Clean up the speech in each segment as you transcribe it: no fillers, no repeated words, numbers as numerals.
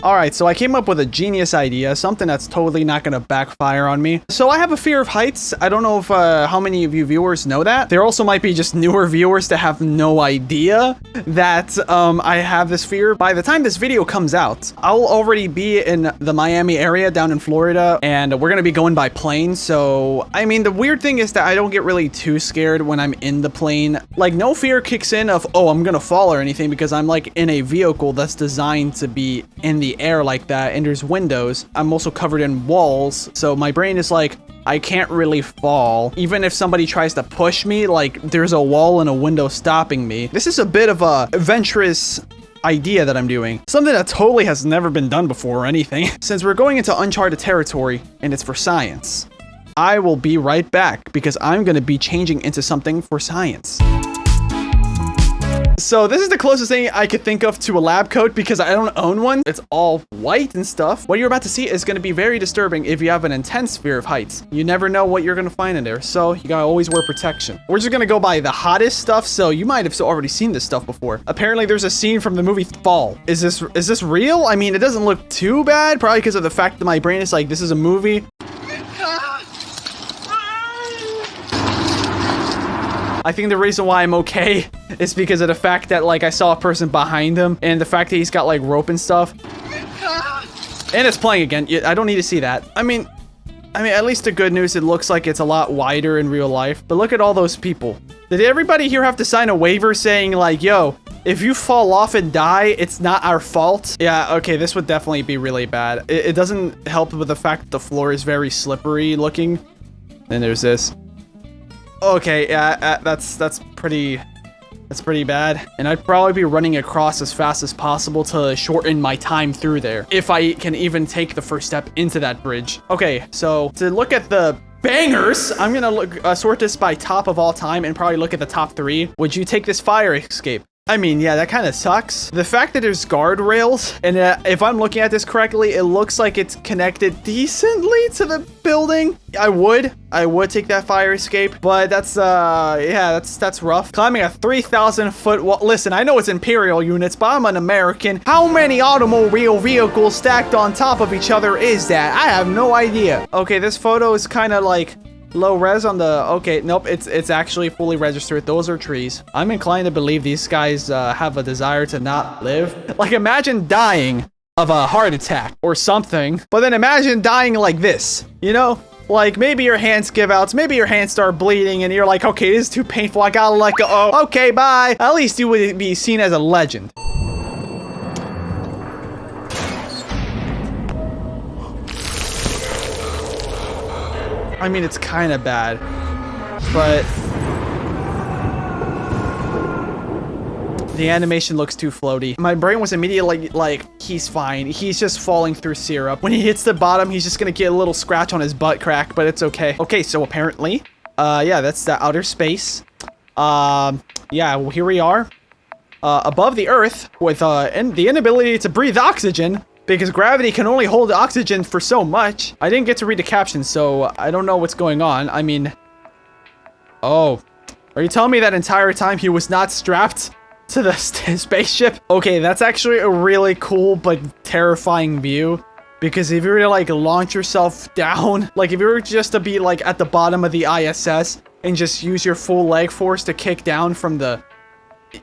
All right, so I came up with a genius idea, something that's totally not going to backfire on me. So I have a fear of heights. I don't know if how many of you viewers know that. There also might be just newer viewers that have no idea that I have this fear. By the time this video comes out, I'll already be in the Miami area down in Florida, and we're going to be going by plane. So, I mean, the weird thing is that I don't get really too scared when I'm in the plane. Like, no fear kicks in of, oh, I'm going to fall or anything, because I'm like in a vehicle that's designed to be in the air like that, and there's windows. I'm also covered in walls, so my brain is like, I can't really fall. Even if somebody tries to push me, like there's a wall and a window stopping me. This is a bit of a adventurous idea that I'm doing. Something that totally has never been done before or anything. Since we're going into uncharted territory and it's for science, I will be right back because I'm going to be changing into something for science. So this is the closest thing I could think of to a lab coat because I don't own one. It's all white and stuff. What you're about to see is going to be very disturbing if you have an intense fear of heights. You never know what you're going to find in there, so you gotta always wear protection. We're just going to go by the hottest stuff, so you might have already seen this stuff before. Apparently there's a scene from the movie Fall. Is this real? I mean, it doesn't look too bad, probably because of the fact that my brain is like, this is a movie. I think the reason why I'm okay is because of the fact that, like, I saw a person behind him and the fact that he's got, like, rope and stuff. And it's playing again. I don't need to see that. I mean, at least the good news, it looks like it's a lot wider in real life. But look at all those people. Did everybody here have to sign a waiver saying, like, yo, if you fall off and die, it's not our fault? Yeah, okay, this would definitely be really bad. It doesn't help with the fact that the floor is very slippery looking. Then there's this. Okay, yeah, that's pretty bad. And I'd probably be running across as fast as possible to shorten my time through there, if I can even take the first step into that bridge. Okay, so to look at the bangers, I'm gonna sort this by top of all time and probably look at the top 3. Would you take this fire escape? I mean, yeah, that kind of sucks. The fact that there's guardrails, and if I'm looking at this correctly, it looks like it's connected decently to the building. I would take that fire escape, but that's, yeah, that's rough. Climbing a 3,000 foot wall. Listen, I know it's Imperial units, but I'm an American. How many automobile vehicles stacked on top of each other is that? I have no idea. Okay, this photo is kind of like low res on the, okay, nope, it's actually fully registered. Those are trees. I'm inclined to believe these guys have a desire to not live. Like, imagine dying of a heart attack or something, but then imagine dying like this, you know? Like, maybe your hands give out, maybe your hands start bleeding, and you're like, okay, this is too painful, I gotta let go. Oh, okay, bye. At least you would be seen as a legend. I mean, it's kind of bad, but the animation looks too floaty. My brain was immediately like, he's fine. He's just falling through syrup. When he hits the bottom, he's just gonna get a little scratch on his butt crack, but it's okay. Okay, so apparently, yeah, that's the outer space. Yeah, well, here we are, above the Earth with the inability to breathe oxygen, because gravity can only hold oxygen for so much. I didn't get to read the captions, so I don't know what's going on. I mean, oh, are you telling me that entire time he was not strapped to the spaceship? Okay, that's actually a really cool but terrifying view, because if you were to like launch yourself down, like if you were just to be like at the bottom of the ISS and just use your full leg force to kick down from the,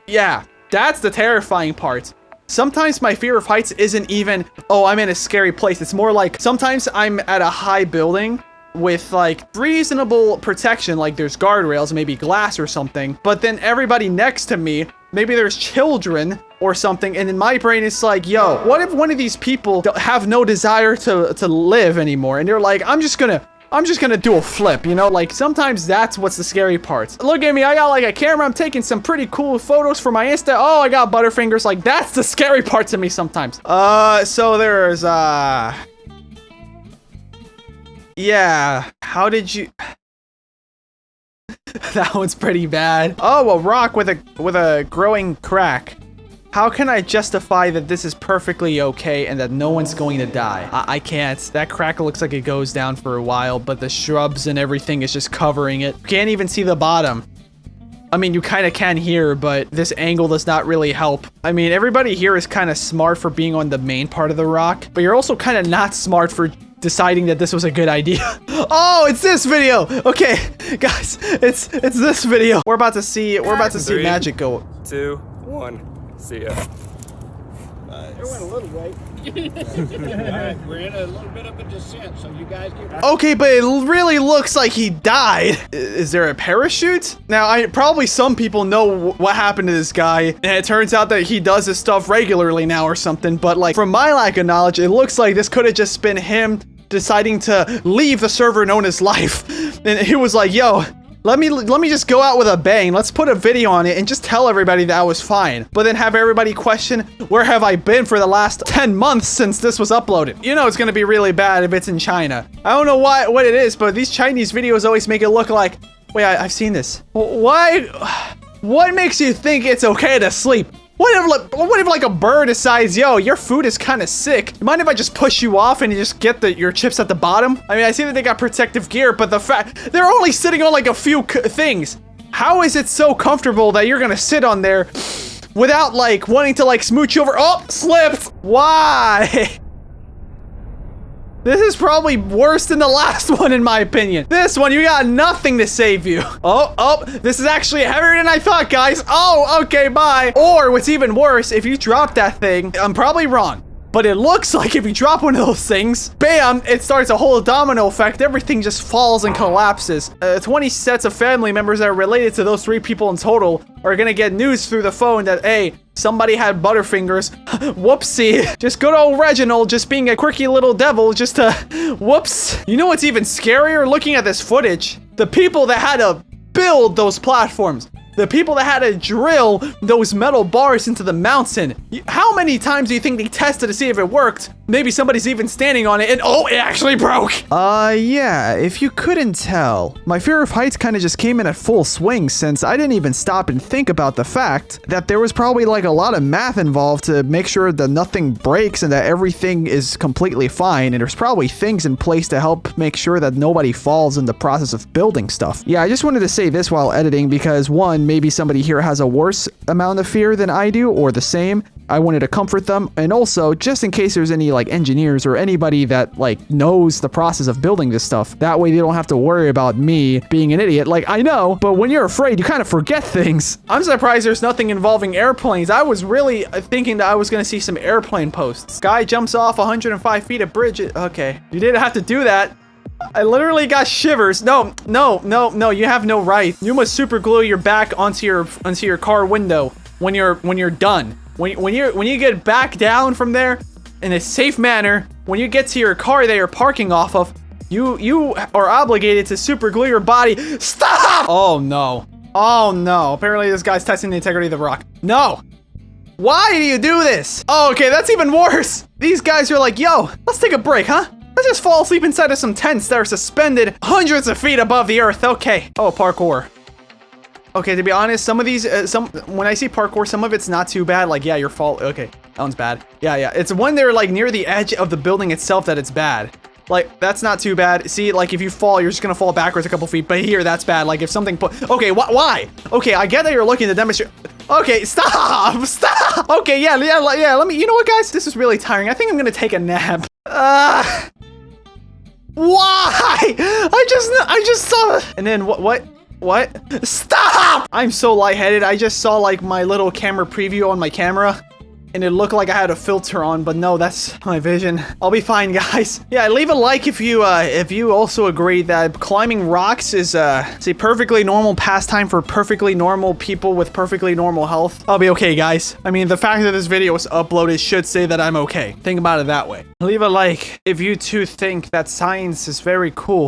yeah, that's the terrifying part. Sometimes my fear of heights isn't even, oh, I'm in a scary place. It's more like sometimes I'm at a high building with like reasonable protection, like there's guardrails, maybe glass or something, but then everybody next to me, maybe there's children or something, and in my brain it's like, yo, what if one of these people have no desire to live anymore, and they're like, I'm just gonna do a flip, you know? Like, sometimes that's what's the scary part. Look at me, I got like a camera, I'm taking some pretty cool photos for my Insta. Oh, I got butterfingers. Like, that's the scary part to me sometimes. So there's, yeah, how did you... That one's pretty bad. Oh, a rock with a growing crack. How can I justify that this is perfectly okay and that no one's going to die? I can't. That crack looks like it goes down for a while, but the shrubs and everything is just covering it. Can't even see the bottom. I mean, you kind of can hear, but this angle does not really help. I mean, everybody here is kind of smart for being on the main part of the rock, but you're also kind of not smart for deciding that this was a good idea. Oh, it's this video. Okay, guys, it's this video. We're about to see magic go. 2, 1, see ya. It went a little way. Alright, we're in a little bit of a descent, so you guys get... Okay, but it really looks like he died. Is there a parachute? Now, probably some people know what happened to this guy, and it turns out that he does this stuff regularly now or something, but like, from my lack of knowledge, it looks like this could have just been him deciding to leave the server known as Life. And he was like, yo, let me just go out with a bang. Let's put a video on it and just tell everybody that I was fine. But then have everybody question, where have I been for the last 10 months since this was uploaded? You know it's gonna be really bad if it's in China. I don't know what it is, but these Chinese videos always make it look like, wait, I've seen this. Why? What makes you think it's okay to sleep? What if like a bird decides, yo, your food is kind of sick. You mind if I just push you off and you just get your chips at the bottom? I mean, I see that they got protective gear, but the fact they're only sitting on like a few things. How is it so comfortable that you're gonna sit on there without like wanting to like smooch over? Oh, slipped. Why? This is probably worse than the last one, in my opinion. This one, you got nothing to save you. Oh, this is actually heavier than I thought, guys. Oh, okay, bye. Or what's even worse, if you drop that thing, I'm probably wrong, but it looks like if you drop one of those things, bam, it starts a whole domino effect. Everything just falls and collapses. 20 sets of family members that are related to those 3 people in total are gonna get news through the phone that, hey, somebody had Butterfingers. Whoopsie. Just good old Reginald just being a quirky little devil just to, whoops. You know what's even scarier looking at this footage? The people that had to build those platforms. The people that had to drill those metal bars into the mountain. How many times do you think they tested to see if it worked? Maybe somebody's even standing on it and oh, it actually broke. Yeah, if you couldn't tell, my fear of heights kind of just came in at full swing since I didn't even stop and think about the fact that there was probably like a lot of math involved to make sure that nothing breaks and that everything is completely fine. And there's probably things in place to help make sure that nobody falls in the process of building stuff. Yeah, I just wanted to say this while editing because one, maybe somebody here has a worse amount of fear than I do or the same. I wanted to comfort them, and also just in case there's any like engineers or anybody that like knows the process of building this stuff, that way they don't have to worry about me being an idiot. Like, I know, but when you're afraid, you kind of forget things. I'm surprised there's nothing involving airplanes. I was really thinking that I was gonna see some airplane posts. Guy jumps off 105 feet of bridge. Okay, you didn't have to do that. I literally got shivers. No, you have no right. You must super glue your back onto your car window when you're done. When you get back down from there in a safe manner, when you get to your car that you're parking off of, you are obligated to super glue your body. Stop! Oh no. Oh no. Apparently this guy's testing the integrity of the rock. No. Why do you do this? Oh, okay, that's even worse. These guys are like, yo, let's take a break, huh? Let's just fall asleep inside of some tents that are suspended hundreds of feet above the earth. Okay. Oh, parkour. Okay, to be honest, some of these, when I see parkour, some of it's not too bad. Like, yeah, your fall. Okay, that one's bad. Yeah. It's when they're like near the edge of the building itself that it's bad. Like, that's not too bad. See, like if you fall, you're just gonna fall backwards a couple feet. But here, that's bad. Like if something okay, why? Okay, I get that you're looking to demonstrate. Okay, stop. Okay, yeah. Let me. You know what, guys? This is really tiring. I think I'm gonna take a nap. Why? I just saw. And then what? Stop! I'm so lightheaded. I just saw like my little camera preview on my camera and it looked like I had a filter on, but no, that's my vision. I'll be fine, guys. Yeah, leave a like if you also agree that climbing rocks is a perfectly normal pastime for perfectly normal people with perfectly normal health. I'll be okay, guys. I mean, the fact that this video was uploaded should say that I'm okay. Think about it that way. Leave a like if you too think that science is very cool.